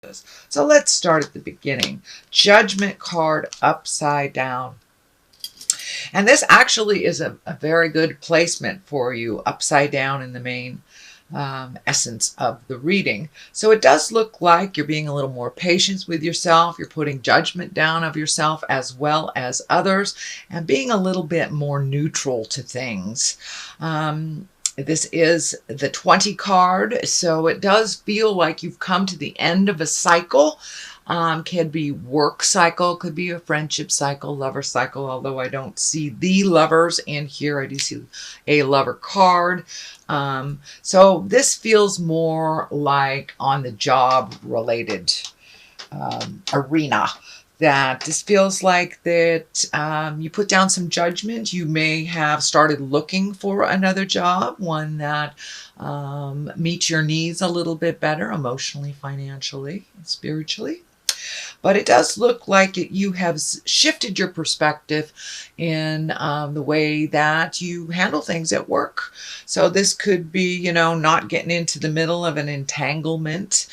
So let's start at the beginning. Judgment card upside down. And this actually is a very good placement for you upside down in the main essence of the reading. So it does look like you're being a little more patient with yourself. You're putting judgment down of yourself as well as others and being a little bit more neutral to things. This is the 20 card, so it does feel like you've come to the end of a cycle. Could be work cycle, could be a friendship cycle, lover cycle, although I don't see the lovers in here. I do see a lover card. So this feels more like on the job related arena. That this feels like that you put down some judgment. You may have started looking for another job, one that meets your needs a little bit better emotionally, financially, spiritually. But it does look like you have shifted your perspective in the way that you handle things at work. So this could be, not getting into the middle of an entanglement,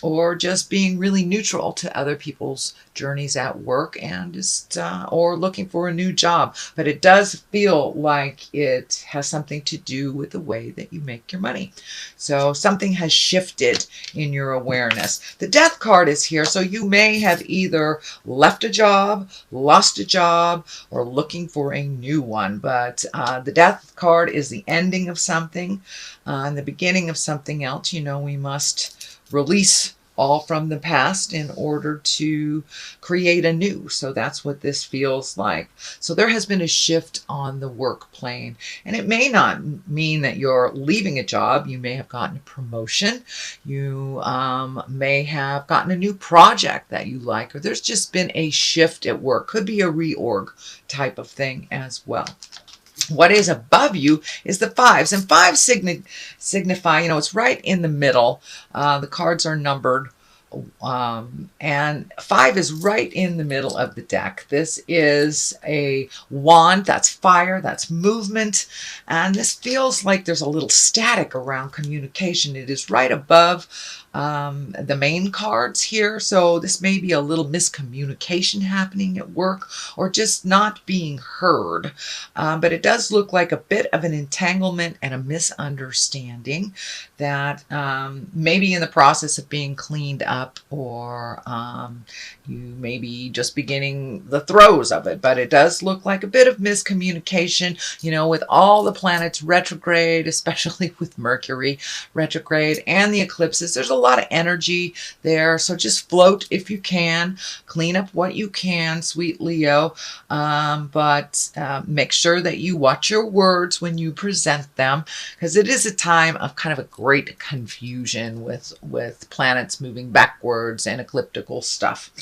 or just being really neutral to other people's journeys at work and just or looking for a new job. But it does feel like it has something to do with the way that you make your money. So something has shifted in your awareness. The death card is here, so you may have either left a job, lost a job, or looking for a new one. But the death card is the ending of something and the beginning of something else. We must release all from the past in order to create a new. So that's what this feels like. So there has been a shift on the work plane, and it may not mean that you're leaving a job. You may have gotten a promotion. You may have gotten a new project that you like, or there's just been a shift at work. Could be a reorg type of thing as well. What is above you is the fives, and fives signify, it's right in the middle. The cards are numbered, and 5 is right in the middle of the deck. This is a wand. That's fire. That's movement. And this feels like there's a little static around communication. It is right above the main cards here. So this may be a little miscommunication happening at work or just not being heard. But it does look like a bit of an entanglement and a misunderstanding that may be in the process of being cleaned up, or you may be just beginning the throes of it. But it does look like a bit of miscommunication, with all the planets retrograde, especially with Mercury retrograde and the eclipses. There's a lot of energy there. So just float if you can. Clean up what you can, sweet Leo. But make sure that you watch your words when you present them, because it is a time of kind of a great confusion with planets moving backwards and ecliptical stuff.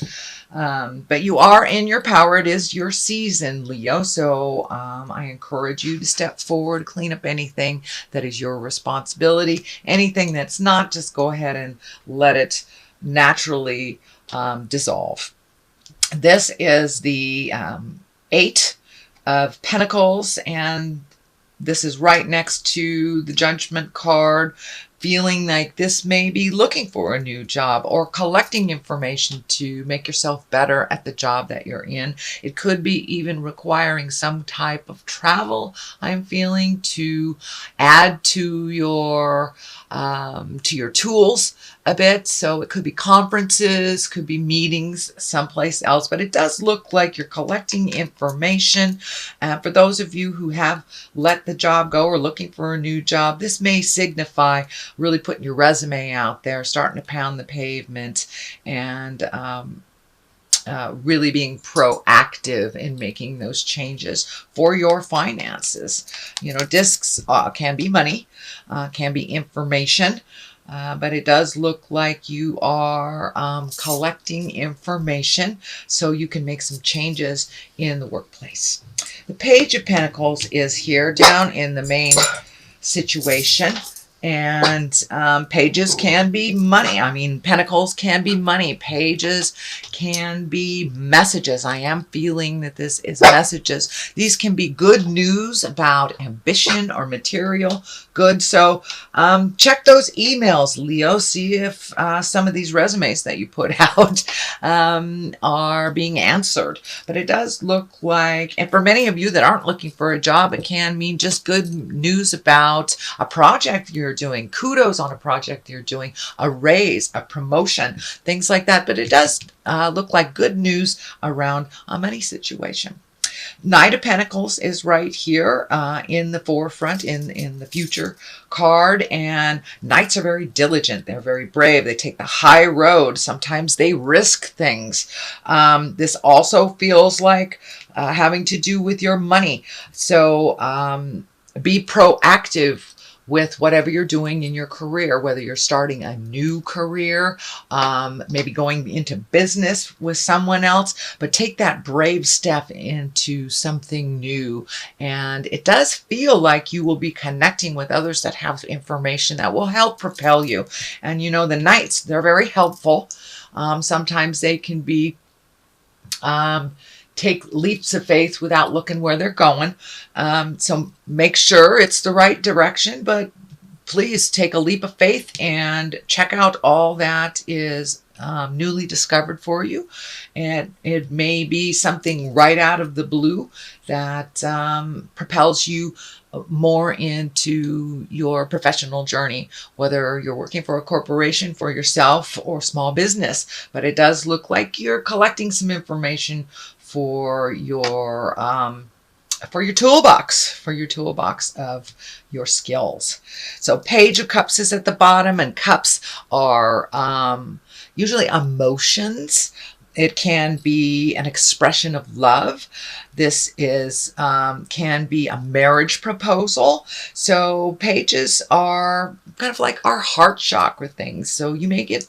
But you are in your power. It is your season, Leo. So I encourage you to step forward, clean up anything that is your responsibility. Anything that's not, just go ahead and let it naturally dissolve. This is the 8 of Pentacles, and this is right next to the Judgment card, feeling like this may be looking for a new job or collecting information to make yourself better at the job that you're in. It could be even requiring some type of travel, I'm feeling, to add to your tools a bit. So it could be conferences, could be meetings someplace else, but it does look like you're collecting information. For those of you who have let the job go or looking for a new job, this may signify really putting your resume out there, starting to pound the pavement, and really being proactive in making those changes for your finances. Discs can be money, can be information, but it does look like you are collecting information so you can make some changes in the workplace. The Page of Pentacles is here down in the main situation. And pages can be money. I mean, pentacles can be money. Pages can be messages. I am feeling that this is messages. These can be good news about ambition or material good. So check those emails, Leo. See if some of these resumes that you put out are being answered. But it does look like, and for many of you that aren't looking for a job, it can mean just good news about a project you're doing, kudos on a project you're doing, a raise, a promotion, things like that. But it does look like good news around a money situation. Knight of Pentacles is right here in the forefront, in the future card. And knights are very diligent. They're very brave. They take the high road. Sometimes they risk things. This also feels like having to do with your money. So be proactive with whatever you're doing in your career, whether you're starting a new career, maybe going into business with someone else, but take that brave step into something new. And it does feel like you will be connecting with others that have information that will help propel you. And you know, the knights, they're very helpful. Sometimes they can be take leaps of faith without looking where they're going. So make sure it's the right direction, but please take a leap of faith and check out all that is newly discovered for you. And it may be something right out of the blue that propels you more into your professional journey, whether you're working for a corporation, for yourself, or small business. But it does look like you're collecting some information for your toolbox of your skills. So Page of Cups is at the bottom, and cups are usually emotions. It can be an expression of love. This is can be a marriage proposal. So pages are kind of like our heart chakra things. So you may get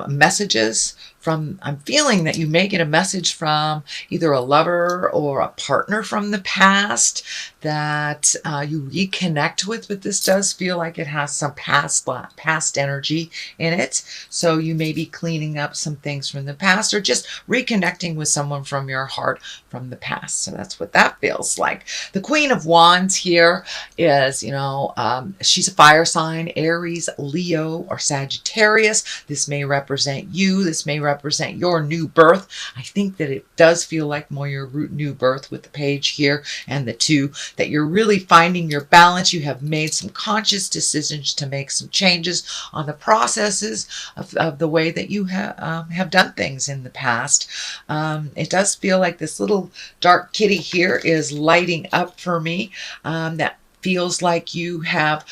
messages from, I'm feeling that you may get a message from either a lover or a partner from the past that you reconnect with, but this does feel like it has some past energy in it. So you may be cleaning up some things from the past or just reconnecting with someone from your heart from the past. So that's what that feels like. The Queen of Wands here is, you know, she's a fire sign, Aries, Leo, or Sagittarius. This may represent you. This may represent your new birth. I think that it does feel like more your new birth with the page here and the two, that you're really finding your balance. You have made some conscious decisions to make some changes on the processes of the way that you have done things in the past. It does feel like this little dark kitty here is lighting up for me. That feels like you have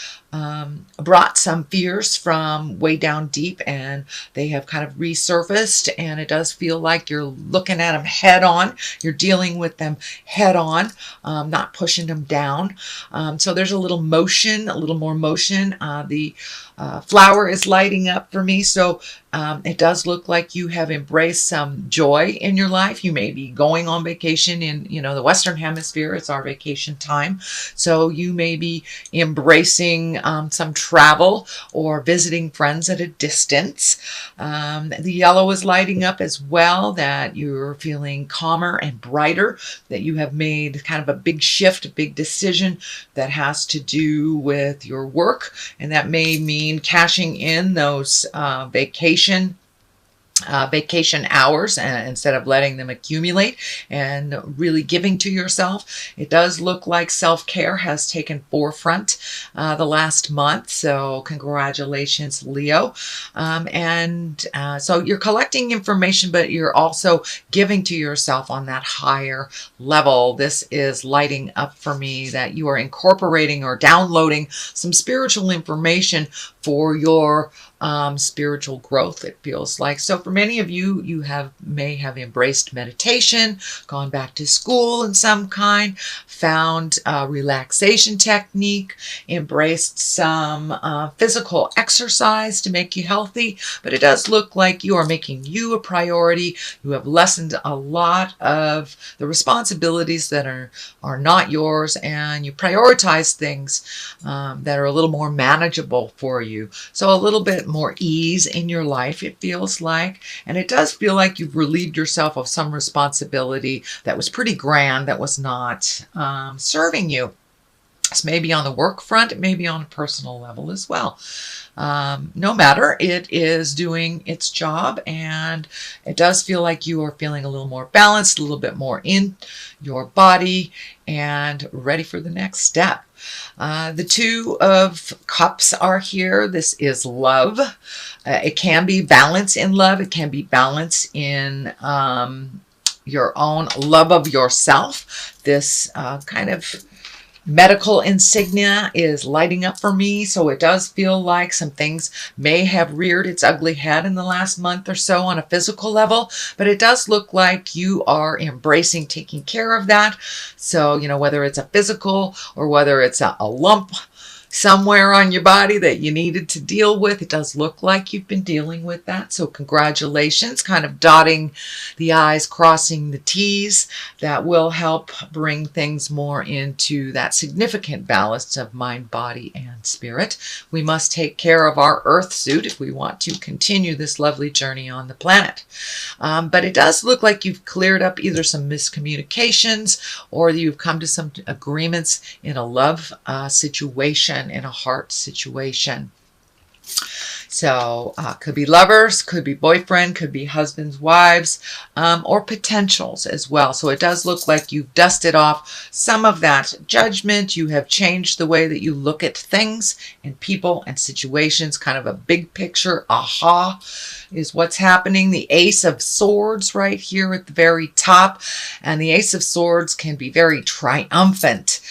brought some fears from way down deep and they have kind of resurfaced, and it does feel like you're looking at them head on. You're dealing with them head on, not pushing them down. So there's a little motion, a little more motion. The flower is lighting up for me. So it does look like you have embraced some joy in your life. You may be going on vacation in, you know, the Western Hemisphere. It's our vacation time. So you may be embracing some travel or visiting friends at a distance. The yellow is lighting up as well, that you're feeling calmer and brighter, that you have made kind of a big shift, a big decision that has to do with your work. And that may mean cashing in those vacation hours instead of letting them accumulate, and really giving to yourself. It does look like self-care has taken forefront the last month. So congratulations, Leo. So you're collecting information, but you're also giving to yourself on that higher level. This is lighting up for me that you are incorporating or downloading some spiritual information for your spiritual growth, it feels like. So for many of you, you may have embraced meditation, gone back to school in some kind, found a relaxation technique, embraced some physical exercise to make you healthy. But it does look like you are making you a priority. You have lessened a lot of the responsibilities that are not yours, and you prioritize things that are a little more manageable for you. So a little bit more ease in your life, it feels like. And it does feel like you've relieved yourself of some responsibility that was pretty grand, that was not serving you. It's maybe on the work front, it may be on a personal level as well. No matter, it is doing its job, and it does feel like you are feeling a little more balanced, a little bit more in your body, and ready for the next step. The Two of Cups are here. This is love. It can be balance in love. It can be balance in your own love of yourself. This kind of medical insignia is lighting up for me, so it does feel like some things may have reared its ugly head in the last month or so on a physical level, but it does look like you are embracing taking care of that. So, whether it's a physical or whether it's a lump somewhere on your body that you needed to deal with, it does look like you've been dealing with that. So congratulations, kind of dotting the I's, crossing the T's. That will help bring things more into that significant balance of mind, body, and spirit. We must take care of our earth suit if we want to continue this lovely journey on the planet. But it does look like you've cleared up either some miscommunications, or you've come to some agreements in a love situation, in a heart situation. So could be lovers, could be boyfriend, could be husbands, wives, or potentials as well. So it does look like you've dusted off some of that judgment. You have changed the way that you look at things and people and situations. Kind of a big picture aha is what's happening. The Ace of Swords right here at the very top. And the Ace of Swords can be very triumphant.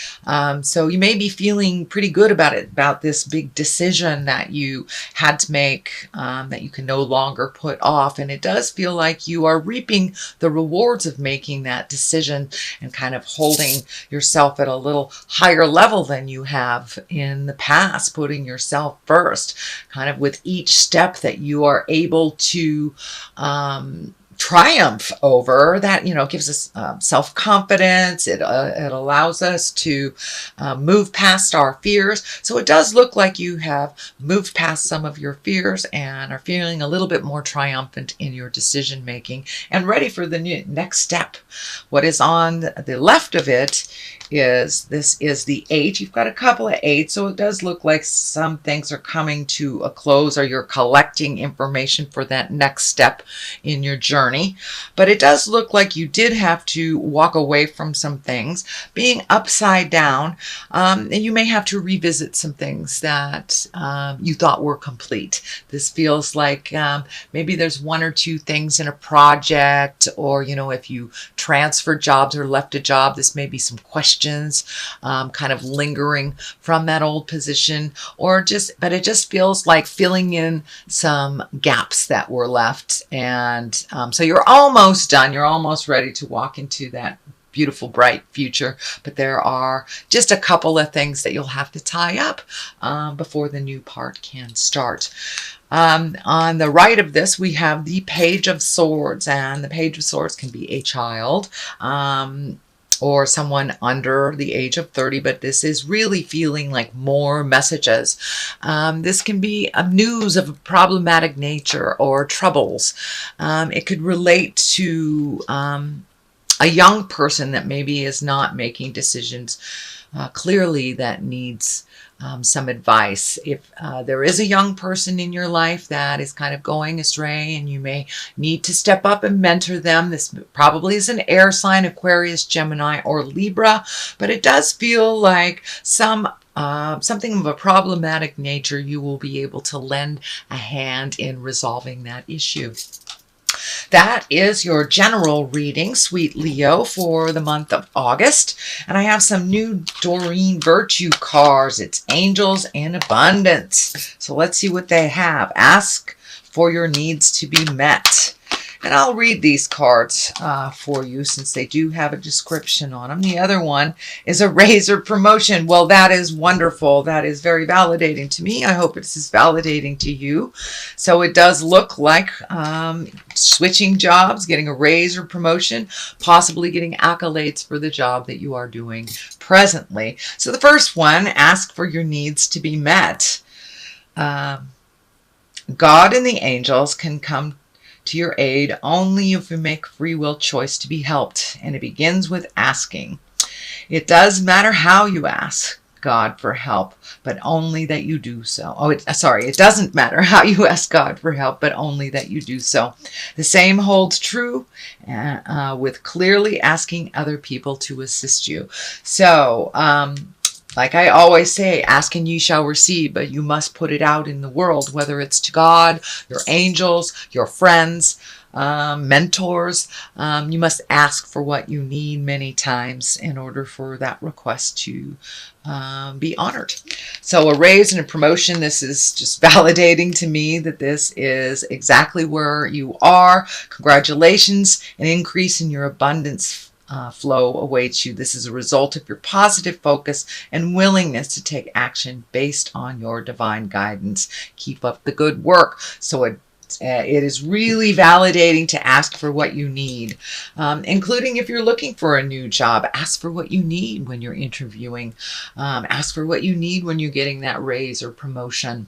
So you may be feeling pretty good about this big decision that you had to make, that you can no longer put off. And it does feel like you are reaping the rewards of making that decision and kind of holding yourself at a little higher level than you have in the past, putting yourself first, kind of with each step that you are able to triumph over. That gives us self-confidence. It allows us to move past our fears. So it does look like you have moved past some of your fears and are feeling a little bit more triumphant in your decision making and ready for the next step. What is on the left of it is the 8. You've got a couple of 8, so it does look like some things are coming to a close, or you're collecting information for that next step in your journey. But it does look like you did have to walk away from some things. Being upside down, and you may have to revisit some things that you thought were complete. This feels like maybe there's one or two things in a project, or if you transferred jobs or left a job, this may be some questions kind of lingering from that old position, but it just feels like filling in some gaps that were left. And so you're almost done. You're almost ready to walk into that beautiful, bright future. But there are just a couple of things that you'll have to tie up before the new part can start. On the right of this, we have the Page of Swords, and the Page of Swords can be a child, or someone under the age of 30, but this is really feeling like more messages. This can be news of a problematic nature or troubles. It could relate to a young person that maybe is not making decisions clearly, that needs some advice. If there is a young person in your life that is kind of going astray and you may need to step up and mentor them, this probably is an air sign, Aquarius, Gemini, or Libra, but it does feel like something of a problematic nature. You will be able to lend a hand in resolving that issue. that is your general reading, sweet Leo, for the month of August. And I have some new Doreen Virtue cards. It's Angels and Abundance. So let's see what they have. Ask for your needs to be met. And I'll read these cards for you since they do have a description on them. The other one is a raise or promotion. Well, that is wonderful. That is very validating to me. I hope it's as validating to you. So it does look like switching jobs, getting a raise or promotion, possibly getting accolades for the job that you are doing presently. So the first one, ask for your needs to be met. God and the angels can come to your aid only if you make free will choice to be helped, and it begins with asking. It does matter how you ask God for help, but only that you do so. It doesn't matter how you ask God for help, but only that you do so. The same holds true with clearly asking other people to assist you. So, like I always say, ask and ye shall receive, but you must put it out in the world, whether it's to God, your angels, your friends, mentors. You must ask for what you need many times in order for that request to be honored. So a raise and a promotion, this is just validating to me that this is exactly where you are. Congratulations, an increase in your abundance flow awaits you. This is a result of your positive focus and willingness to take action based on your divine guidance. Keep up the good work. So it is really validating to ask for what you need, including if you're looking for a new job. Ask for what you need when you're interviewing. Ask for what you need when you're getting that raise or promotion.